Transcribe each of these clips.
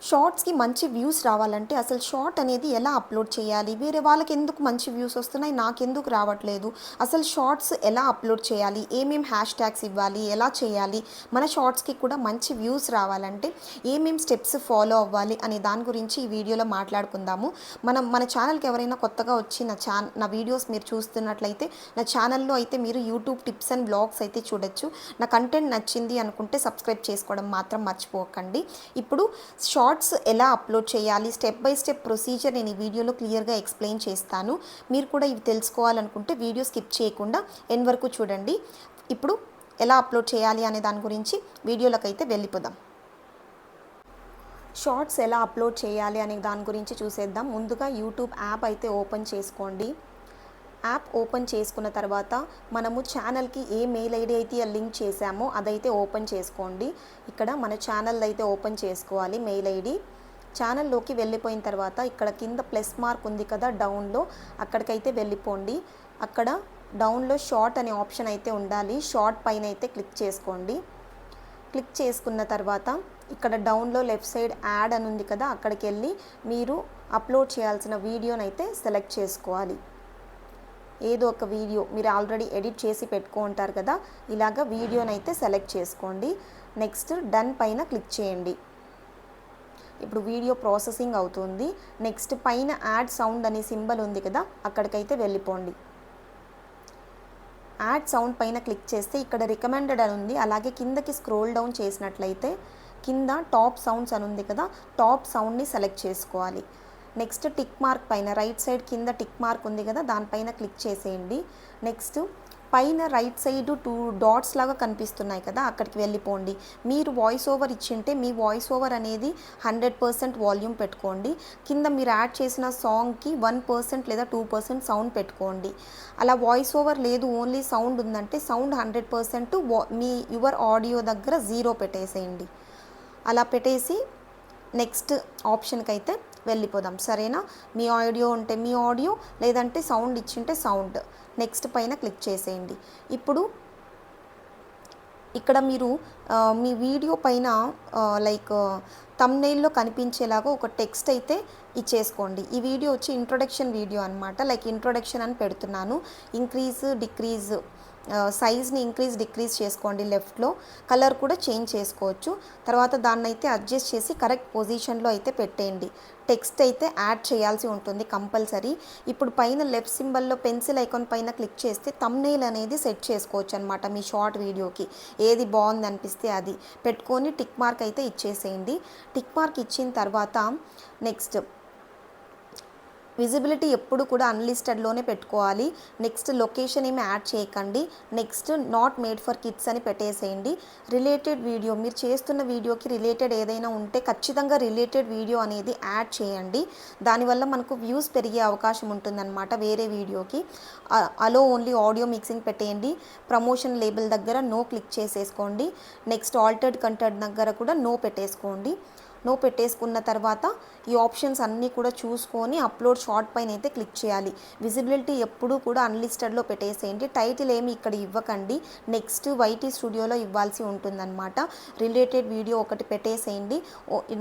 షార్ట్స్‌కి మంచి వ్యూస్ రావాలంటే అసలు షార్ట్ అనేది ఎలా అప్లోడ్ చేయాలి? వేరే వాళ్ళకి ఎందుకు మంచి వ్యూస్ వస్తున్నాయి? నాకెందుకు రావట్లేదు? అసలు షార్ట్స్ ఎలా అప్లోడ్ చేయాలి? ఏమేం హ్యాష్ ట్యాగ్స్ ఇవ్వాలి? ఎలా చేయాలి? మన షార్ట్స్‌కి కూడా మంచి వ్యూస్ రావాలంటే ఏమేం స్టెప్స్ ఫాలో అవ్వాలి? అనే దాని గురించి ఈ వీడియోలో మాట్లాడుకుందాము. మన ఛానల్‌కి ఎవరైనా కొత్తగా వచ్చి నా వీడియోస్ మీరు చూస్తున్నట్లయితే నా ఛానల్‌లో అయితే మీరు యూట్యూబ్ టిప్స్ అండ్ బ్లాగ్స్ అయితే చూడొచ్చు. నా కంటెంట్ నచ్చింది అనుకుంటే సబ్స్క్రైబ్ చేసుకోవడం మాత్రం మర్చిపోకండి. ఇప్పుడు షార్ట్స్ ఎలా అప్లోడ్ చేయాలి, స్టెప్ బై స్టెప్ ప్రొసీజర్ నేను ఈ వీడియోలో క్లియర్గా ఎక్స్ప్లెయిన్ చేస్తాను. మీరు కూడా ఇవి తెలుసుకోవాలనుకుంటే వీడియో స్కిప్ చేయకుండా ఎండ్ వరకు చూడండి. ఇప్పుడు ఎలా అప్లోడ్ చేయాలి అనే దాని గురించి వీడియోలోకి అయితే వెళ్ళిపోదాం. షార్ట్స్ ఎలా అప్లోడ్ చేయాలి అనే దాని గురించి చూసేద్దాం. ముందుగా యూట్యూబ్ యాప్ అయితే ఓపెన్ చేసుకోండి. యాప్ ఓపెన్ చేసుకున్న తర్వాత మనము ఛానల్కి ఏ మెయిల్ ఐడి అయితే లింక్ చేసామో అదైతే ఓపెన్ చేసుకోండి. ఇక్కడ మన ఛానల్ అయితే ఓపెన్ చేసుకోవాలి మెయిల్ ఐడి. ఛానల్లోకి వెళ్ళిపోయిన తర్వాత ఇక్కడ కింద ప్లస్ మార్క్ ఉంది కదా డౌన్లో, అక్కడికైతే వెళ్ళిపోండి. అక్కడ డౌన్లో షార్ట్ అనే ఆప్షన్ అయితే ఉండాలి. షార్ట్ పైన అయితే క్లిక్ చేసుకోండి. క్లిక్ చేసుకున్న తర్వాత ఇక్కడ డౌన్లో లెఫ్ట్ సైడ్ యాడ్ అని ఉంది కదా, అక్కడికి వెళ్ళి మీరు అప్లోడ్ చేయాల్సిన వీడియోనైతే సెలెక్ట్ చేసుకోవాలి. ఏదో ఒక వీడియో మీరు ఆల్రెడీ ఎడిట్ చేసి పెట్టుకుంటారు కదా, ఇలాగ వీడియోనైతే సెలెక్ట్ చేసుకోండి. నెక్స్ట్ డన్ పైన క్లిక్ చేయండి. ఇప్పుడు వీడియో ప్రాసెసింగ్ అవుతుంది. నెక్స్ట్ పైన యాడ్ సౌండ్ అనే సింబల్ ఉంది కదా, అక్కడికైతే వెళ్ళిపోండి. యాడ్ సౌండ్ పైన క్లిక్ చేస్తే ఇక్కడ రికమెండెడ్ అని ఉంది. అలాగే కిందకి స్క్రోల్ డౌన్ చేసినట్లయితే కింద టాప్ సౌండ్స్ అని ఉంది కదా, టాప్ సౌండ్ని సెలెక్ట్ చేసుకోవాలి. నెక్స్ట్ టిక్ మార్క్ పైన రైట్ సైడ్ కింద టిక్ మార్క్ ఉంది కదా, దానిపైన క్లిక్ చేసేయండి. నెక్స్ట్ పైన రైట్ సైడ్ 2 డాట్స్ లాగా కనిపిస్తున్నాయి కదా, అక్కడికి వెళ్ళిపోండి. మీరు వాయిస్ ఓవర్ ఇచ్చింటే మీ వాయిస్ ఓవర్ అనేది 100% వాల్యూమ్ పెట్టుకోండి. కింద మీరు యాడ్ చేసిన సాంగ్కి 1% లేదా 2% సౌండ్ పెట్టుకోండి. అలా వాయిస్ ఓవర్ లేదు, ఓన్లీ సౌండ్ ఉందంటే సౌండ్ 100% మీ యువర్ ఆడియో దగ్గర 0 పెట్టేసేయండి. అలా పెట్టేసి నెక్స్ట్ ఆప్షన్కి అయితే వెళ్ళిపోదాం. సరేనా? మీ ఆడియో ఉంటే మీ ఆడియో, లేదంటే సౌండ్ ఇచ్చింటే సౌండ్. నెక్స్ట్ పైన క్లిక్ చేసేయండి. ఇప్పుడు ఇక్కడ మీరు మీ వీడియో పైన లైక్ థంబ్నెయిల్లో కనిపించేలాగా ఒక టెక్స్ట్ అయితే ఇచ్చేసుకోండి. ఈ వీడియో వచ్చి ఇంట్రొడక్షన్ వీడియో అనమాట. లైక్ ఇంట్రొడక్షన్ అని పెడుతున్నాను. ఇంక్రీజ్ డిక్రీజ్ సైజ్ని ఇంక్రీజ్ డిక్రీజ్ చేసుకోండి. లెఫ్ట్లో కలర్ కూడా చేంజ్ చేసుకోవచ్చు. తర్వాత దాన్ని అయితే అడ్జస్ట్ చేసి కరెక్ట్ పొజిషన్లో అయితే పెట్టేయండి. టెక్స్ట్ అయితే యాడ్ చేయాల్సి ఉంటుంది కంపల్సరీ. ఇప్పుడు పైన లెఫ్ట్ సింబల్లో పెన్సిల్ ఐకాన్ పైన క్లిక్ చేస్తే థంబ్నెయిల్ అనేది సెట్ చేసుకోవచ్చు అనమాట. మీ షార్ట్ వీడియోకి ఏది బాగుంది అనిపిస్తే అది పెట్టుకొని టిక్ మార్క్ అయితే ఇచ్చేసేయండి. టిక్ మార్క్ ఇచ్చిన తర్వాత నెక్స్ట్ విజిబిలిటీ ఎప్పుడు కూడా అన్లిస్టెడ్లోనే పెట్టుకోవాలి. నెక్స్ట్ లొకేషన్ ఏమి యాడ్ చేయకండి. Next not made for kids అని పెట్టేసేయండి. రిలేటెడ్ వీడియో, మీరు చేస్తున్న వీడియోకి రిలేటెడ్ ఏదైనా ఉంటే ఖచ్చితంగా రిలేటెడ్ వీడియో అనేది యాడ్ చేయండి. దానివల్ల మనకు వ్యూస్ పెరిగే అవకాశం ఉంటుందన్నమాట వేరే వీడియోకి. అలో ఓన్లీ ఆడియో మిక్సింగ్ పెట్టేయండి. ప్రమోషన్ లేబుల్ దగ్గర నో క్లిక్ చేసేసుకోండి. నెక్స్ట్ ఆల్టర్డ్ కంటెంట్ దగ్గర కూడా నో పెట్టేసుకోండి. నో పెట్టేసుకున్న తర్వాత ఈ ఆప్షన్స్ అన్నీ కూడా చూసుకొని అప్లోడ్ షార్ట్ పైన అయితే క్లిక్ చేయాలి. విజిబిలిటీ ఎప్పుడూ కూడా అన్లిస్టెడ్లో పెట్టేసేయండి. టైటిల్ ఏమి ఇక్కడ ఇవ్వకండి. నెక్స్ట్ వైటీ స్టూడియోలో ఇవ్వాల్సి ఉంటుందన్నమాట. రిలేటెడ్ వీడియో ఒకటి పెట్టేసేయండి.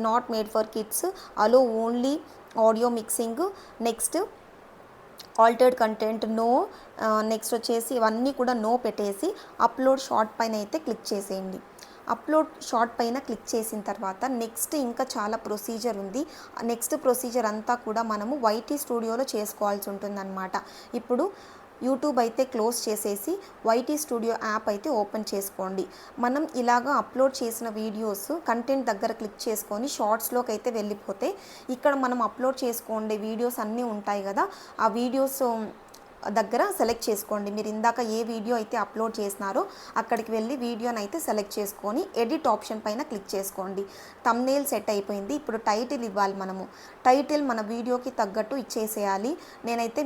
Not made for kids, allow only audio mixing, next altered content no, next వచ్చేసి ఇవన్నీ కూడా నో పెట్టేసి అప్లోడ్ షార్ట్ పైన అయితే క్లిక్ చేసేయండి. అప్లోడ్ షార్ట్ పైన క్లిక్ చేసిన తర్వాత నెక్స్ట్ ఇంకా చాలా ప్రొసీజర్ ఉంది. నెక్స్ట్ ప్రొసీజర్ అంతా కూడా మనము వైటీ స్టూడియోలో చేసుకోవాల్సి ఉంటుందన్నమాట. ఇప్పుడు యూట్యూబ్ అయితే క్లోజ్ చేసేసి వైటీ స్టూడియో యాప్ అయితే ఓపెన్ చేసుకోండి. మనం ఇలాగా అప్లోడ్ చేసిన వీడియోస్ కంటెంట్ దగ్గర క్లిక్ చేసుకొని షార్ట్స్లోకి అయితే వెళ్ళిపోతే ఇక్కడ మనం అప్లోడ్ చేసుకోండి వీడియోస్ అన్నీ ఉంటాయి కదా, ఆ వీడియోస్ దగ్గర సెలెక్ట్ చేసుకోండి. మీరు ఇందాక ఏ వీడియో అయితే అప్లోడ్ చేసినారో అక్కడికి వెళ్ళి వీడియోని అయితే సెలెక్ట్ చేసుకొని ఎడిట్ ఆప్షన్ పైన క్లిక్ చేసుకోండి. థంబ్నెయిల్ సెట్ అయిపోయింది. ఇప్పుడు టైటిల్ ఇవ్వాలి మనము. టైటిల్ మన వీడియోకి తగ్గట్టు ఇచ్చేసేయాలి. నేనైతే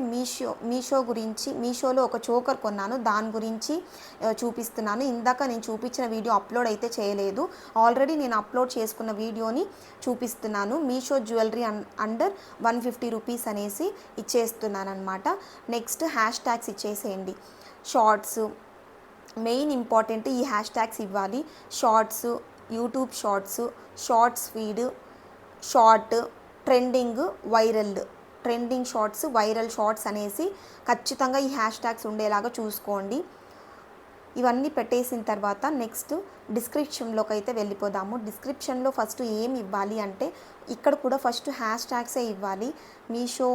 మీషో గురించి, మీషోలో ఒక చోకర్ కొన్నాను, దాని గురించి చూపిస్తున్నాను. ఇందాక నేను చూపించిన వీడియో అప్లోడ్ అయితే చేయలేదు. ఆల్రెడీ నేను అప్లోడ్ చేసుకున్న వీడియోని చూపిస్తున్నాను. మీషో జ్యువెలరీ అండర్ 150 రూపీస్ అనేసి ఇచ్చేస్తున్నాను అనమాట. నెక్స్ట్ హ్యాష్ ట్యాగ్స్ ఇచ్చేసేయండి. షార్ట్స్ మెయిన్ ఇంపార్టెంట్, ఈ హ్యాష్ ట్యాగ్స్ ఇవ్వాలి. Shorts, YouTube shorts, shorts feed, short, trending, viral, trending shorts, viral shorts అనేసి ఖచ్చితంగా ఈ హ్యాష్ ట్యాగ్స్ ఉండేలాగా చూసుకోండి. ఇవన్నీ పెట్టేసిన తర్వాత నెక్స్ట్ డిస్క్రిప్షన్లోకి అయితే వెళ్ళిపోదాము. డిస్క్రిప్షన్లో ఫస్ట్ ఏం ఇవ్వాలి అంటే ఇక్కడ కూడా ఫస్ట్ హ్యాష్ ట్యాగ్సే ఇవ్వాలి. మీషో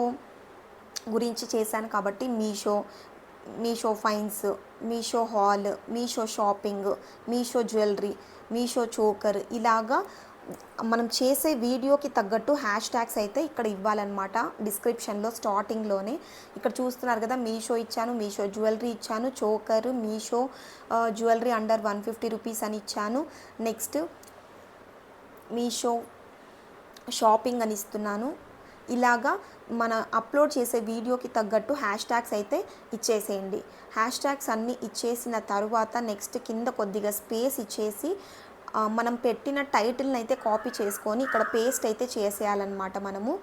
గురించి చేశాను కాబట్టి Meesho fines, Meesho hall, Meesho shopping, Meesho jewellery, Meesho choker, ఇలాగా మనం చేసే వీడియోకి తగ్గట్టు హ్యాష్ ట్యాగ్స్ అయితే ఇక్కడ ఇవ్వాలన్నమాట. డిస్క్రిప్షన్లో స్టార్టింగ్లోనే ఇక్కడ చూస్తున్నారు కదా, మీషో ఇచ్చాను, మీషో జ్యువెలరీ ఇచ్చాను, choker, Meesho jewellery under 150 rupees అని ఇచ్చాను. నెక్స్ట్ మీషో షాపింగ్ అని ఇస్తున్నాను. ఇలాగా మన అప్లోడ్ చేసే వీడియోకి తగ్గట్టు హ్యాష్ ట్యాగ్స్ అయితే ఇచ్చేసేయండి. హ్యాష్ ట్యాగ్స్ అన్నీ ఇచ్చేసిన తర్వాత నెక్స్ట్ కింద కొద్దిగా స్పేస్ ఇచ్చేసి మనం పెట్టిన టైటిల్ని అయితే కాపీ చేసుకొని ఇక్కడ పేస్ట్ అయితే చేసేయాలన్నమాట. మనము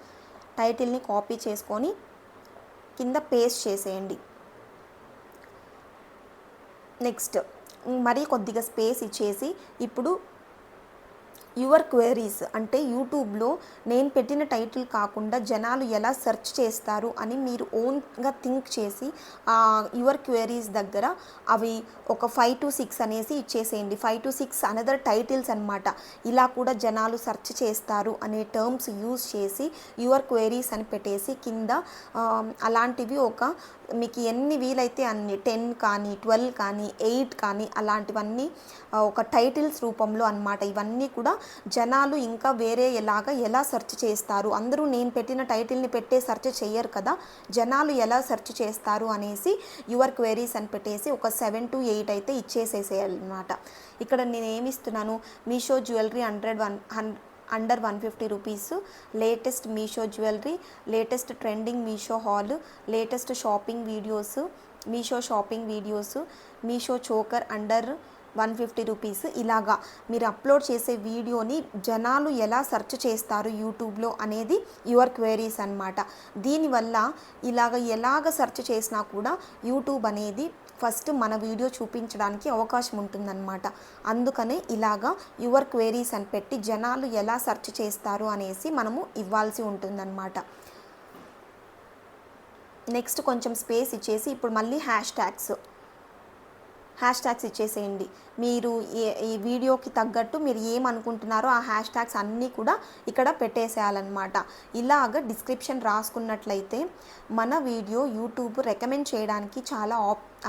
టైటిల్ని కాపీ చేసుకొని కింద పేస్ట్ చేసేయండి. నెక్స్ట్ మరీ కొద్దిగా స్పేస్ ఇచ్చేసి ఇప్పుడు యువర్ క్వెరీస్ అంటే యూట్యూబ్లో నేను పెట్టిన టైటిల్ కాకుండా జనాలు ఎలా సెర్చ్ చేస్తారు అని మీరు ఓన్గా థింక్ చేసి ఆ యువర్ క్వెరీస్ దగ్గర అవి ఒక 5 to 6 అనేసి ఇచ్చేసేయండి. 5 to 6 అనదర్ టైటిల్స్ అనమాట. ఇలా కూడా జనాలు సెర్చ్ చేస్తారు అనే టర్మ్స్ యూజ్ చేసి యువర్ క్వెరీస్ అని పెట్టేసి కింద అలాంటివి మీకు ఎన్ని వీలైతే అన్ని 10 కానీ 12 కానీ 8 కానీ అలాంటివన్నీ ఒక టైటిల్స్ రూపంలో అన్నమాట. ఇవన్నీ కూడా జనాలు ఇంకా వేరే ఎలా సెర్చ్ చేస్తారు, అందరూ నేను పెట్టిన టైటిల్ని పెట్టే సెర్చ్ చేయరు కదా, జనాలు ఎలా సెర్చ్ చేస్తారు అనేసి యువర్ క్వెరీస్ అని పెట్టేసి ఒక 7 to 8 అయితే ఇచ్చేసేసేయాలన్నమాట. ఇక్కడ నేను ఏమి ఇస్తున్నాను, Meesho jewellery under 150 rupees, latest Meesho jewellery, latest trending Meesho hall, latest shopping videos, Meesho shopping videos, Meesho choker under 150 rupees. ఇలాగా మీరు అప్లోడ్ చేసే వీడియోని జనాలు ఎలా సెర్చ్ చేస్తారు యూట్యూబ్లో అనేది యువర్ క్వెరీస్ అన్నమాట. దీనివల్ల ఎలాగ సెర్చ్ చేసినా కూడా యూట్యూబ్ అనేది ఫస్ట్ మన వీడియో చూపించడానికి అవకాశం ఉంటుందన్నమాట. అందుకనే ఇలాగా యువర్ క్వెరీస్ అని పెట్టి జనాలు ఎలా సెర్చ్ చేస్తారు అనేసి మనము ఇవ్వాల్సి ఉంటుందన్నమాట. నెక్స్ట్ కొంచెం స్పేస్ ఇచ్చేసి ఇప్పుడు మళ్ళీ హ్యాష్ ట్యాగ్స్ ఇచ్చేసేయండి. మీరు ఈ వీడియోకి తగ్గట్టు మీరు ఏమనుకుంటున్నారో ఆ హ్యాష్ ట్యాగ్స్ అన్నీ కూడా ఇక్కడ పెట్టేసేయాలన్నమాట. ఇలాగ డిస్క్రిప్షన్ రాసుకున్నట్లయితే మన వీడియో యూట్యూబ్ రికమెండ్ చేయడానికి చాలా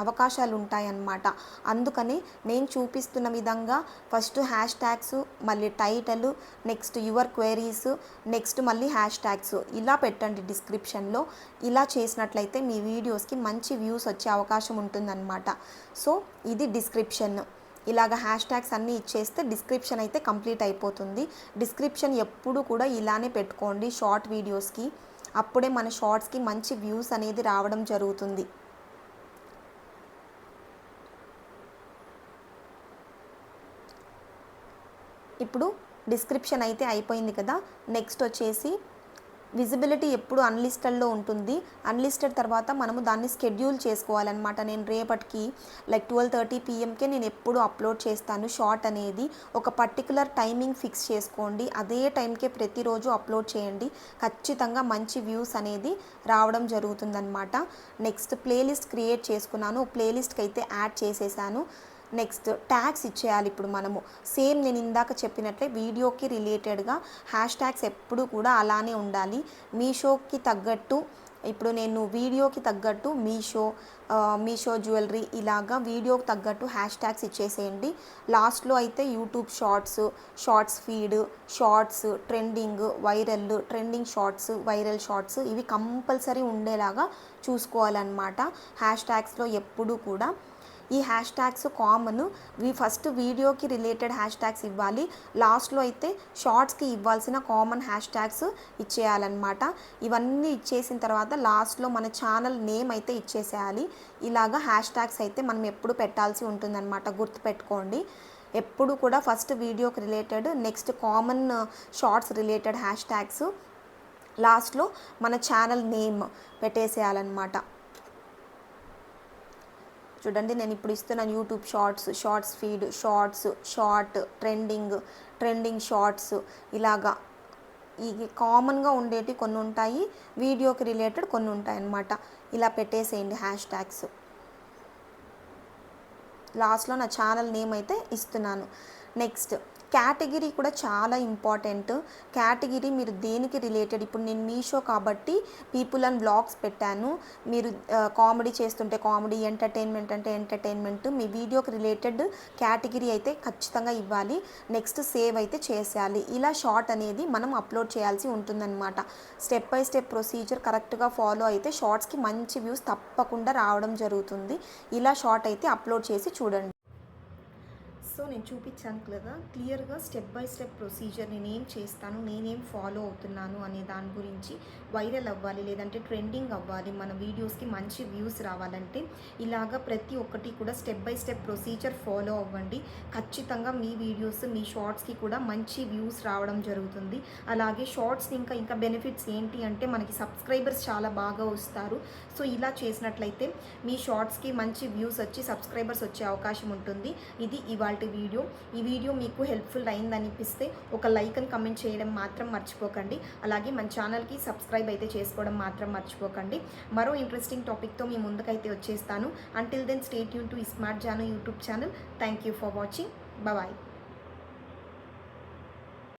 అవకాశాలు ఉంటాయన్నమాట. అందుకని నేను చూపిస్తున్న విధంగా ఫస్ట్ హ్యాష్ ట్యాగ్స్, మళ్ళీ title, next your queries, next మళ్ళీ హ్యాష్ ట్యాగ్స్ ఇలా పెట్టండి డిస్క్రిప్షన్లో. ఇలా చేసినట్లయితే మీ వీడియోస్కి మంచి వ్యూస్ వచ్చే అవకాశం ఉంటుందన్నమాట. సో ఇది డిస్క్రిప్షన్. ఇలాగ హ్యాష్ ట్యాగ్స్ అన్నీ ఇచ్చేస్తే డిస్క్రిప్షన్ అయితే కంప్లీట్ అయిపోతుంది. డిస్క్రిప్షన్ ఎప్పుడు కూడా ఇలానే పెట్టుకోండి షార్ట్ వీడియోస్కి. అప్పుడే మన షార్ట్స్కి మంచి వ్యూస్ అనేది రావడం జరుగుతుంది. ఇప్పుడు డిస్క్రిప్షన్ అయితే అయిపోయింది కదా. నెక్స్ట్ వచ్చేసి విజిబిలిటీ ఎప్పుడు అన్లిస్టెడ్లో ఉంటుంది. అన్లిస్టెడ్ తర్వాత మనము దాన్ని షెడ్యూల్ చేసుకోవాలన్నమాట. నేను రేపటికి 12:30 PM నేను ఎప్పుడు అప్లోడ్ చేస్తాను షార్ట్ అనేది ఒక పర్టికులర్ టైమింగ్ ఫిక్స్ చేసుకోండి. అదే టైంకే ప్రతిరోజు అప్లోడ్ చేయండి. ఖచ్చితంగా మంచి వ్యూస్ అనేది రావడం జరుగుతుందన్నమాట. నెక్స్ట్ ప్లేలిస్ట్ క్రియేట్ చేసుకున్నాను, ప్లేలిస్ట్కి అయితే యాడ్ చేసేసాను. నెక్స్ట్ ట్యాగ్స్ ఇచ్చేయాలి. ఇప్పుడు మనము సేమ్ నేను ఇందాక చెప్పినట్లే వీడియోకి రిలేటెడ్గా హ్యాష్ ట్యాగ్స్ ఎప్పుడు కూడా అలానే ఉండాలి. మీషోకి తగ్గట్టు ఇప్పుడు నేను వీడియోకి తగ్గట్టు మీషో జ్యువెలరీ ఇలాగా వీడియోకి తగ్గట్టు హ్యాష్ ట్యాగ్స్ ఇచ్చేసేయండి. లాస్ట్లో అయితే YouTube shorts feed, shorts, trending, viral, trending shorts, viral shorts ఇవి కంపల్సరీ ఉండేలాగా చూసుకోవాలన్నమాట. హ్యాష్ ట్యాగ్స్లో ఎప్పుడు కూడా ఈ హ్యాష్ ట్యాగ్స్ కామన్. ఫస్ట్ వీడియోకి రిలేటెడ్ హ్యాష్ ట్యాగ్స్ ఇవ్వాలి, లాస్ట్లో అయితే షార్ట్స్కి ఇవ్వాల్సిన కామన్ హ్యాష్ ట్యాగ్స్ ఇచ్చేయాలన్నమాట. ఇవన్నీ ఇచ్చేసిన తర్వాత లాస్ట్లో మన ఛానల్ నేమ్ అయితే ఇచ్చేసేయాలి. ఇలాగా హ్యాష్ ట్యాగ్స్ అయితే మనం ఎప్పుడు పెట్టాల్సి ఉంటుందన్నమాట, గుర్తుపెట్టుకోండి. ఎప్పుడు కూడా ఫస్ట్ వీడియోకి related, next common shorts related hashtags, లాస్ట్లో మన ఛానల్ నేమ్ పెట్టేసేయాలన్నమాట. చూడండి నేను ఇప్పుడు ఇస్తున్నాను YouTube shorts feed, short, trending shorts, ఇలాగా ఈ కామన్గా ఉండేటివి కొన్ని ఉంటాయి, వీడియోకి రిలేటెడ్ కొన్ని ఉంటాయి అన్నమాట. ఇలా పెట్టేసేయండి హ్యాష్ ట్యాగ్స్. లాస్ట్లో నా ఛానల్ నేమ్ అయితే ఇస్తున్నాను. నెక్స్ట్ కేటగిరీ కూడా చాలా ఇంపార్టెంట్. కేటగిరీ మీరు దేనికి రిలేటెడ్, ఇప్పుడు నేను మీషో కాబట్టి పీపుల్ అండ్ బ్లాగ్స్ పెట్టాను. మీరు కామెడీ చేస్తుంటే కామెడీ, ఎంటర్టైన్మెంట్ అంటే ఎంటర్టైన్మెంట్, మీ వీడియోకి రిలేటెడ్ కేటగిరీ అయితే ఖచ్చితంగా ఇవ్వాలి. నెక్స్ట్ సేవ్ అయితే చేసేయాలి. ఇలా షార్ట్ అనేది మనం అప్లోడ్ చేయాల్సి ఉంటుందన్నమాట. స్టెప్ బై స్టెప్ ప్రొసీజర్ కరెక్ట్గా ఫాలో అయితే షార్ట్స్కి మంచి వ్యూస్ తప్పకుండా రావడం జరుగుతుంది. ఇలా షార్ట్ అయితే అప్లోడ్ చేసి చూడండి. సో నేను చూపించాను కదా క్లియర్గా స్టెప్ బై స్టెప్ ప్రొసీజర్, నేనేం చేస్తాను, నేనేం ఫాలో అవుతున్నాను అనే దాని గురించి. వైరల్ అవ్వాలి, లేదంటే ట్రెండింగ్ అవ్వాలి, మన వీడియోస్కి మంచి వ్యూస్ రావాలంటే ఇలాగ ప్రతి ఒక్కటి కూడా step by step procedure follow అవ్వండి. ఖచ్చితంగా మీ వీడియోస్, మీ షార్ట్స్కి కూడా మంచి వ్యూస్ రావడం జరుగుతుంది. అలాగే షార్ట్స్ ఇంకా బెనిఫిట్స్ ఏంటి అంటే మనకి సబ్స్క్రైబర్స్ చాలా బాగా వస్తారు. సో ఇలా చేసినట్లయితే మీ షార్ట్స్కి మంచి వ్యూస్ వచ్చి సబ్స్క్రైబర్స్ వచ్చే అవకాశం ఉంటుంది. ఇది ఇవాళ వీడియో. ఈ వీడియో మీకు హెల్ప్ఫుల్ అయిందనిపిస్తే ఒక లైక్ అండ్ కమెంట్ చేయడం మాత్రం మర్చిపోకండి. అలాగే మన ఛానల్కి సబ్స్క్రైబ్ అయితే చేసుకోవడం మాత్రం మర్చిపోకండి. మరో ఇంట్రెస్టింగ్ టాపిక్తో మీ ముందుకైతే వచ్చేస్తాను. Until then stay tune to smart Janu YouTube channel. Thank you for watching. Bye.